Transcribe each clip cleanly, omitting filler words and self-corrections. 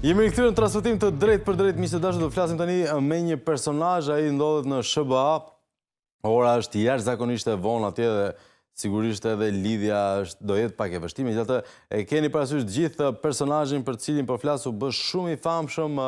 Jemi rikthyer në transmetim të drejt për drejt, miq të dashur, do flasim tani me një personazh, ai ndodhet në SBA. Ora është jashtëzakonisht e vonë atje dhe sigurisht edhe lidhja do jetë pak e vështirë. Megjithatë, e keni parasysh të gjithë personazhin për cilin po flas u bë shumë i famshëm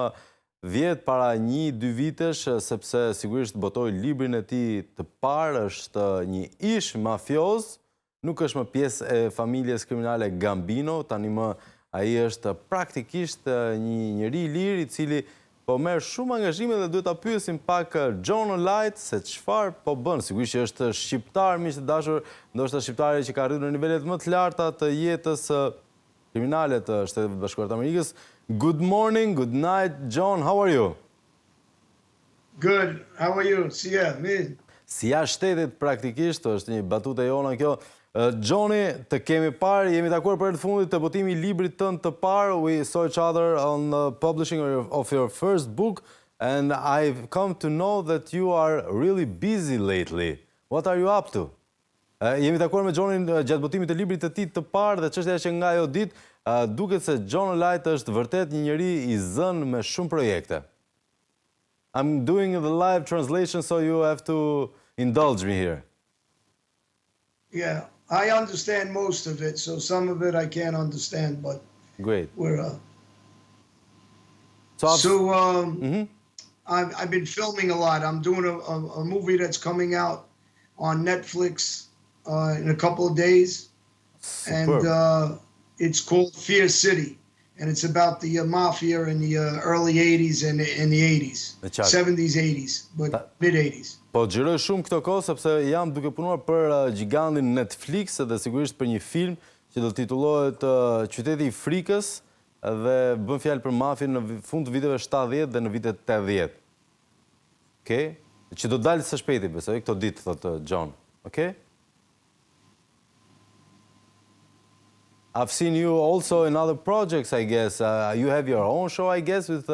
10 para 1-2 vitesh, sepse sigurisht botoi librin e tij të parë, është një ish-mafioz, nuk është më pjesë e familjes kriminale Gambino, tani më ai është praktikisht një njeri i lirë i cili po merr shumë angazhime dhe duhet ta pyesim pak John Alite se çfarë po bën. Sigurisht që është shqiptar, miq të dashur, ndoshta shqiptari që ka arritur në nivelet më të larta të jetës kriminale të Shtetit Bashkuar të Amerikës. Good morning, good night, John. How are you? Good. How are you? Si ja, mirë. Si ja shtetit praktikisht, është një batutë e jona kjo. Johnny, të kemi parë, jemi takuar për herë të fundit të botimi I librit tënd të parë. We saw each other on the publishing of your first book, and I've come to know that you are really busy lately. What are you up to? Jemi takuar me Johnin gjatë botimit të librit të tij të parë dhe çështja është që nga ajo ditë duket se John Alite është vërtet një njeri I zënë me shumë projekte. I'm doing the live translation, so you have to indulge me here. Yeah, I understand most of it, so some of it I can't understand, but great. We're I've been filming a lot. I'm doing a movie that's coming out on Netflix in a couple of days. Superb. And it's called Fear City, and it's about the mafia in the early 80s and in the 80s, 70s, 80s, but mid 80s. Po xhiroj shumë këto kohë sepse jam duke punuar për gigantin Netflix dhe sigurisht për një film që do titullohet Qyteti I Frikës dhe bën fjalë për mafin në fund të viteve 70 dhe në vitet 80. Okej? Që do dalë së shpejti, besoj, këto ditë, thotë John. Okej? I've seen you also in other projects, I guess. You have your own show, I guess, with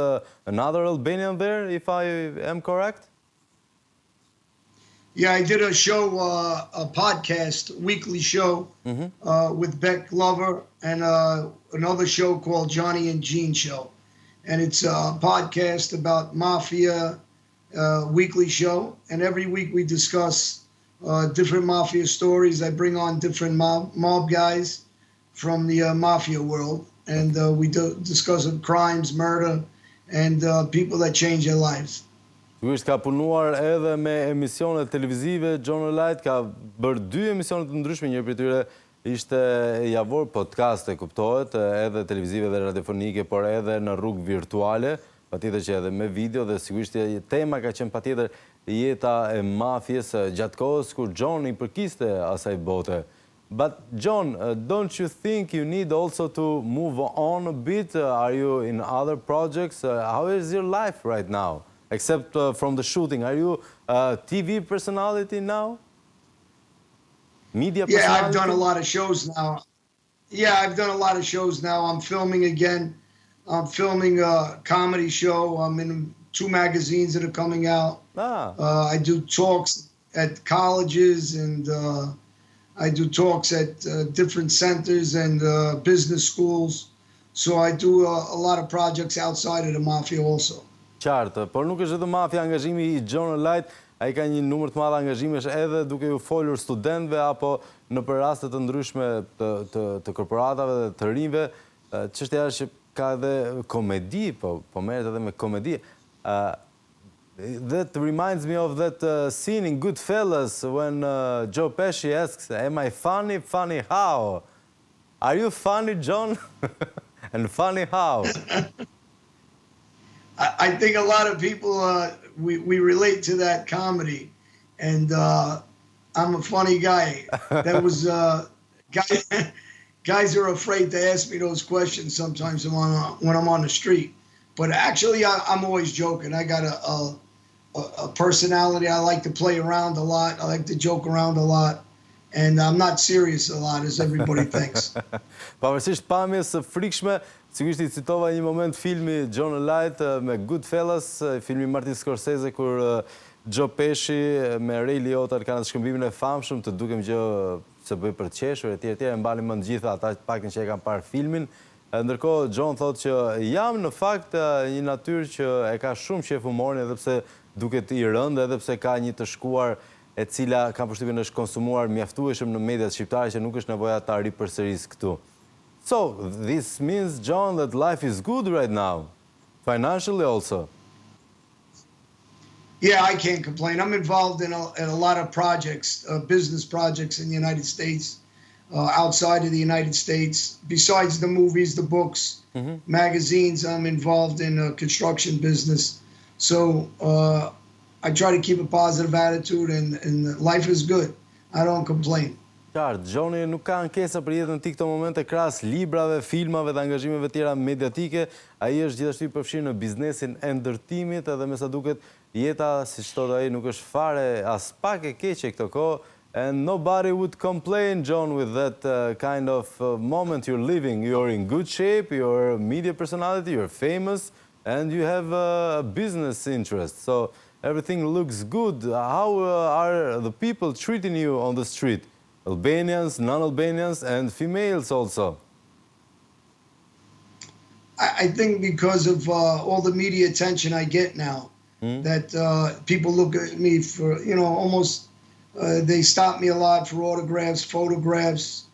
another Albanian there, if I am correct? Yeah, I did a show, a podcast, weekly show with Beck Glover and another show called Johnny and Gene Show. And it's a podcast about mafia, weekly show. And every week we discuss different mafia stories. I bring on different mob guys from the mafia world. And we discuss crimes, murder, and people that change their lives. Sigurisht ka punuar edhe me emisionet televizive, John Alite ka bërë 2 emisionet të ndryshme, njëri prej tyre ishte javor podcast, kuptohet, edhe televizive dhe radiofonike, por edhe në rrugë virtuale, patjetër që edhe me video dhe sigurisht tema ka qenë patjetër jeta e mafjes gjatë kohës kur John I përkiste asaj bote. But John, don't you think you need also to move on a bit? Are you in other projects? How is your life right now? Except from the shooting, are you a TV personality now? Media personality? Yeah, I've done a lot of shows now. Yeah, I've done a lot of shows now. I'm filming again. I'm filming a comedy show. I'm in 2 magazines that are coming out. I do talks at colleges and I do talks at different centers and business schools. So I do a lot of projects outside of the mafia also. Qartë, por nuk është vetëm mafia, angazhimi I John Alite, ai ka një numër të madh angazhimesh edhe duke u folur studentëve apo në për raste të ndryshme të korporatave dhe të rinjve. Çështja është që ka edhe komedi, po merret edhe me komedi. That reminds me of that scene in Goodfellas when Joe Pesci asks, "Am I funny? Funny how?" Are you funny, John? And funny how? I think a lot of people, we relate to that comedy, and I'm a funny guy. That was, guys are afraid to ask me those questions sometimes when I'm on the street. But actually, I'm always joking. I got a personality. I like to play around a lot. I like to joke around a lot. And I'm not serious a lot, as everybody thinks. Pavarësisht pamjes së frikshme, sigurisht I citova një moment filmi John Alite me Goodfellas, filmi Martin Scorsese, kur Joe Pesci me Ray Liotta kanë atë shkëmbimin e famshëm të dukem gjë se bëj për të qeshur, etj, e mbani mend gjithë ata paktën që e kanë parë filmin, Ndërkohë, John thotë që jam në fakt një natyrë që e ka shumë qef humorin, edhe pse duket i rëndë, edhe pse ka një të shkuar e cila kam përshtypjen është konsumuar mjaftueshëm në mediat shqiptare që nuk është nevoja ta ripërsëris këtu. So, this means, John, that life is good right now, financially also. Yeah, I can't complain. I'm involved in a lot of projects, business projects in the United States, outside of the United States. Besides the movies, the books, magazines, I'm involved in construction business. So I try to keep a positive attitude, and life is good. I don't complain. Qartë, Johnny nuk ka ankesa për jetën ti këto momente krahas librave, filmave dhe angazhimeve tjera mediatike. Ai është gjithashtu i përfshirë në biznesin e ndërtimit, edhe me sa duket jeta, siç thotë ai, nuk është fare as pak e keqe këto kohë. And nobody would complain, John, with that kind of moment you're living. You're in good shape, you're a media personality, you're famous, and you have a business interest. So everything looks good. How are the people treating you on the street? Albanians, non-Albanians, and females also. I think because of all the media attention I get now, that people look at me for, almost, they stop me a lot for autographs, photographs.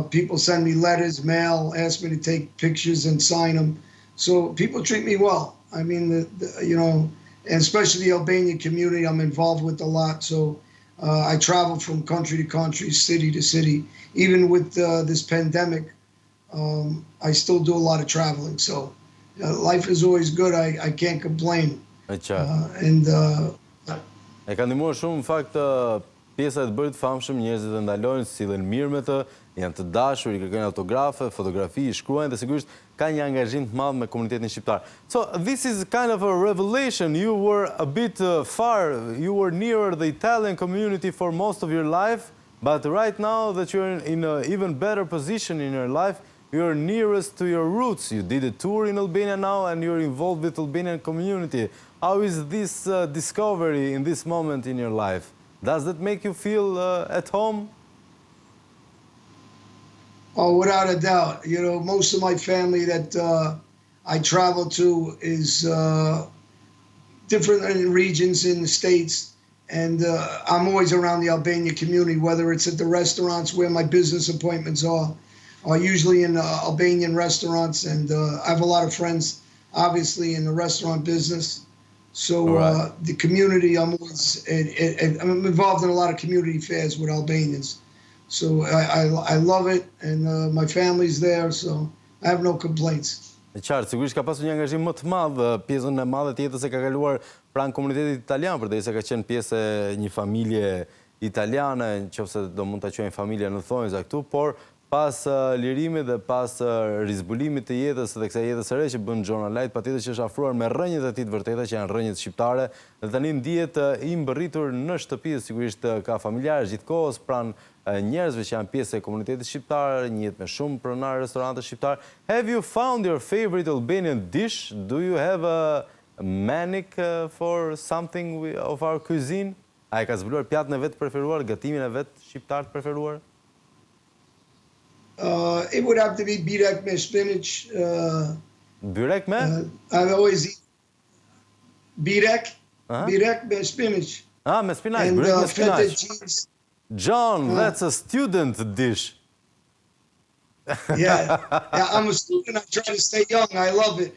People send me letters, mail, ask me to take pictures and sign them. So people treat me well. I mean, and especially the Albanian community I'm involved with a lot. So I travel from country to country, city to city. Even with this pandemic, I still do a lot of traveling. So life is always good. I can't complain. E ka ndihmuar shumë në fakt pjesa e të bërit famshëm, njerëzit e ndalojnë, sillen mirë me të, janë të dashur, i kërkojnë autografe, fotografi, i shkruajnë dhe sigurisht ka një angazhim të madh me komunitetin shqiptar. So this is kind of a revelation. You were a bit far, you were nearer the Italian community for most of your life, but right now that you're in an even better position in your life, you're nearest to your roots. You did a tour in Albania now and you're involved with Albanian community. How is this discovery in this moment in your life? Does that make you feel at home? Oh, without a doubt. Most of my family that I travel to is different regions in the States. And I'm always around the Albanian community, whether it's at the restaurants where my business appointments are usually in Albanian restaurants. And I have a lot of friends, obviously, in the restaurant business. So the community, I'm involved in a lot of community fairs with Albanians. So I love it, and my family's there, so I have no complaints. E qartë, sigurisht ka pasur një angazhim më të madh, pjesën e madhe të jetës e ka kaluar pranë komunitetit italian, përderisa ka qenë pjesë e një familje italiane, nëse do mund ta quajmë familja në thonjza këtu, por pas lirimit dhe pas rizbulimit të jetës dhe kësaj jetës së re që bën John Alite, patjetër që është afruar me rrënjët e tij të vërteta që janë rrënjët shqiptare, dhe tani ndihet i mbërritur në shtëpi, sigurisht ka familjarë gjithkohës pranë njerëzve që janë pjesë e komunitetit shqiptar, njihet me shumë pronarë restorante shqiptar. Have you found your favorite Albanian dish? Do you have a manic for something of our cuisine? A e ka zbuluar pjatën e vet preferuar, gatimin e vet shqiptar të preferuar? It would have to be birek me spinach. Byrek me? I've always eaten birek me spinach. Me spinach, and byrek me feta spinach. cheese. John, that's a student dish. Yeah, I'm a student. I try to stay young. I love it.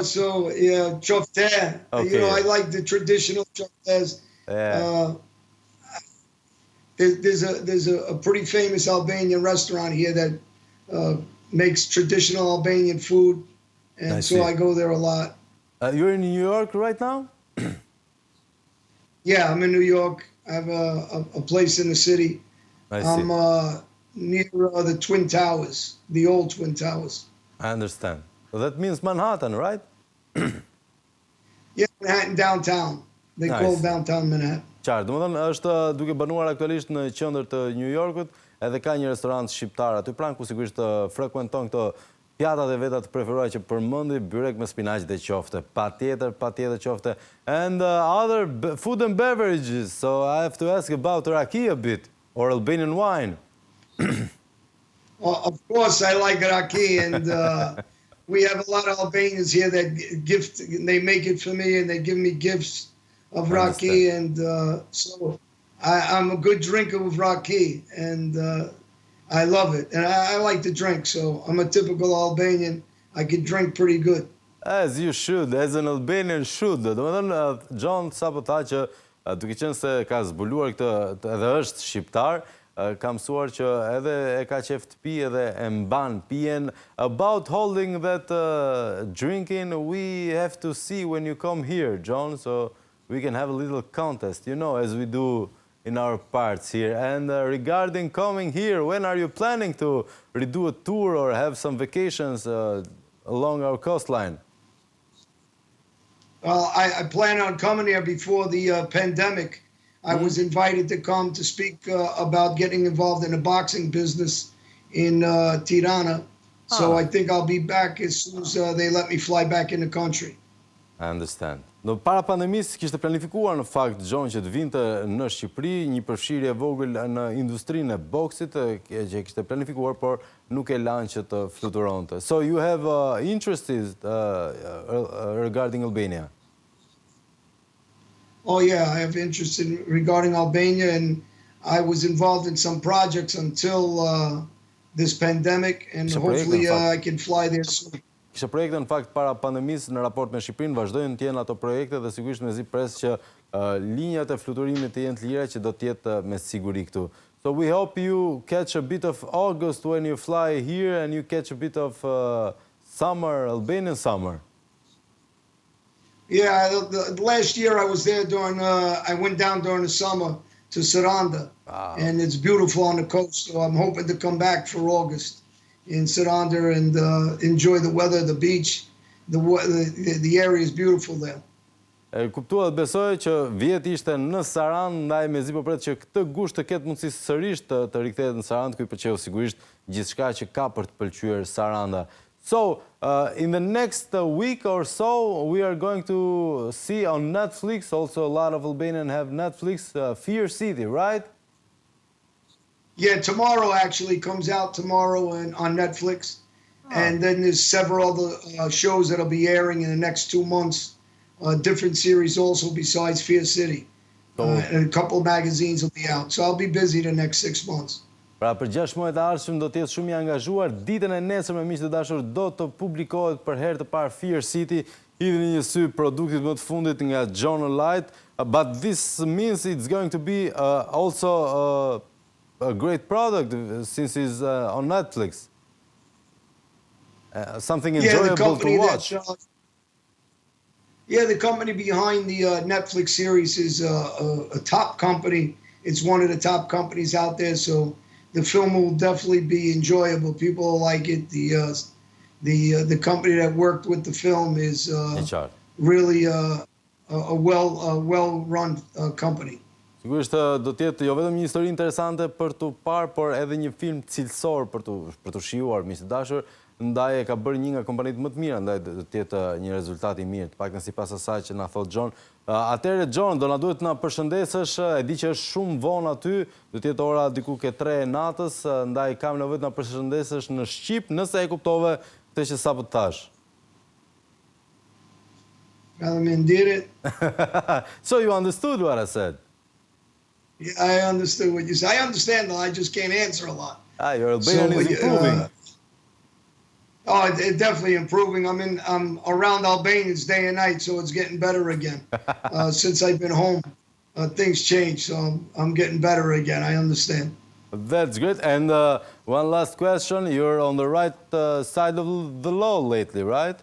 So yeah, chofte. Okay. I like the traditional choftes. Yeah. There's a pretty famous Albanian restaurant here that makes traditional Albanian food, and so I go there a lot. You're in New York right now? Yeah, I'm in New York. I have a place in the city. I'm near the Twin Towers, the old Twin Towers. I understand. So that means Manhattan, right? Yeah, Manhattan downtown. They call downtown Manhattan. Qartë, domethënë është duke banuar aktualisht në qendër të New Yorkut, edhe ka një restorant shqiptar aty pranë ku sigurisht frekuenton këto pjatat e veta të preferuara që përmendi, byrek me spinaq dhe qofte, patjetër qofte, and other food and beverages. So I have to ask about Raki a bit, or Albanian wine. Of course, I like raki, and we have a lot of Albanians here that they make it for me, and they give me gifts of raki, and so I'm a good drinker of raki, and I love it, and I like to drink, so I'm a typical Albanian. I can drink pretty good. As you should, as an Albanian should. Do më thënë, John sapo tha që duke qenë se ka zbuluar këtë edhe është shqiptar, ka mësuar që edhe e ka qef të pi edhe e mban pijen. About holding that drinking, we have to see when you come here, John, so we can have a little contest, you know, as we do in our parts here. And regarding coming here, when are you planning to redo a tour or have some vacations along our coastline? Well, I plan on coming here before the pandemic. I was invited to come to speak about getting involved in the boxing business in Tirana. So I think I'll be back as soon as they let me fly back in the country. I understand. Në para pandemisë kishte planifikuar në fakt John që të vinte në Shqipëri një përfshirje vogël në industrinë e boksit që kishte planifikuar, por nuk e lanë që të fluturonte. So you have interests regarding Albania? Oh yeah, I have interest regarding Albania, and I was involved in some projects until this pandemic, and hopefully I can fly there soon. Kishe projekte në fakt para pandemisë në raport me Shqipërinë, vazhdojnë të jenë ato projekte dhe sigurisht me zi pres që linjat e fluturimit të jenë të lira që do të jetë me siguri këtu. So we hope you catch a bit of August when you fly here and you catch a bit of summer, Albanian summer. Yeah, last year I was there I went down during the summer to Saranda, and it's beautiful on the coast, so I'm hoping to come back for August in Saranda and enjoy the weather, the beach. The area is beautiful there. Kuptuat, besoj që vjet ishte në Sarandë, ndaj me zi po pret që këtë gusht të ketë mundësi sërish të rikthehet në Sarandë, ku i pëlqeu sigurisht gjithçka që ka për të pëlqyer Saranda. So, in the next week or so, we are going to see on Netflix, also a lot of Albanians have Netflix, Fear City, right? Yeah, tomorrow actually comes out tomorrow on Netflix. And then there's several other shows that'll be airing in the next 2 months. Different series also besides Fear City. And a couple of magazines will be out. So I'll be busy the next 6 months. Pra për 6 muajt e ardhshëm do të jetë shumë i angazhuar. Ditën e nesërme, miq të dashur, do të publikohet për herë të parë Fear City, hidhni një sy produktit më të fundit nga John Alite. But this means it's going to be also a great product since it's on Netflix. Something enjoyable to watch. The company behind the Netflix series is a top company. It's one of the top companies out there, so the film will definitely be enjoyable. People will like it. The company that worked with the film is really a well-run company. Sigurisht do të jetë jo vetëm një histori interesante për të parë, por edhe një film cilësor për të shijuar, miq të dashur. Ndaj e ka bërë një nga kompanitë më të mira, ndaj do të jetë një rezultat i mirë, të paktën sipas asaj që na thot John. Atëherë John, do na duhet na përshëndesësh, e di që është shumë vonë aty, do të jetë ora diku ke 3 e natës, ndaj kam nevojë të na përshëndesësh në shqip, nëse e kuptove këtë që sapo thash. So you understood what I said? Yeah, I understood what you said. I understand, though. I just can't answer a lot. Your Albanian is improving. It's definitely improving. I'm around Albanians day and night, so it's getting better again. Since I've been home, things change, so I'm getting better again. I understand. That's great. And one last question. You're on the right side of the law lately, right?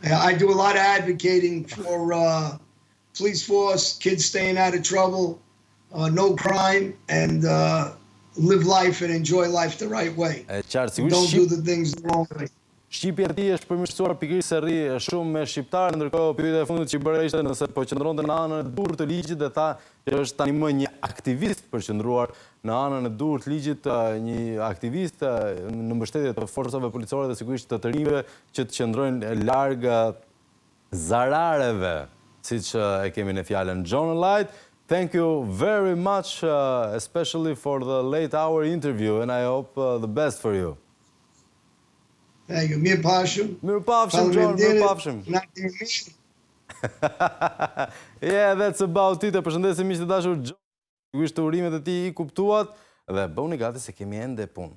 Yeah, I do a lot of advocating for police force, kids staying out of trouble, no crime, and live life and enjoy life the right way. Don't do the things the wrong way. Shqipja e tij është përmirësuar pikërisht se rri shumë me shqiptarë, ndërkohë pyetja e fundit që bëra ishte nëse po qëndronte në anën e durr të ligjit dhe tha që është tani më një aktivist përqendruar në anën e durr të ligjit, një aktivist në mbështetje të forcave policore dhe sigurisht të rinjve që të qëndrojnë larg zarareve, siç e kemi në fjalën John Alite. Thank you very much, especially for the late hour interview, and I hope the best for you. Thank you. Mirupafshim. Mirupafshim, John. Mirupafshim. Yeah, that's about it. E përshëndesim miqtë e dashur, John. Sigurisht të urimet e tij I kuptuat dhe bëuni gati se kemi ende punë.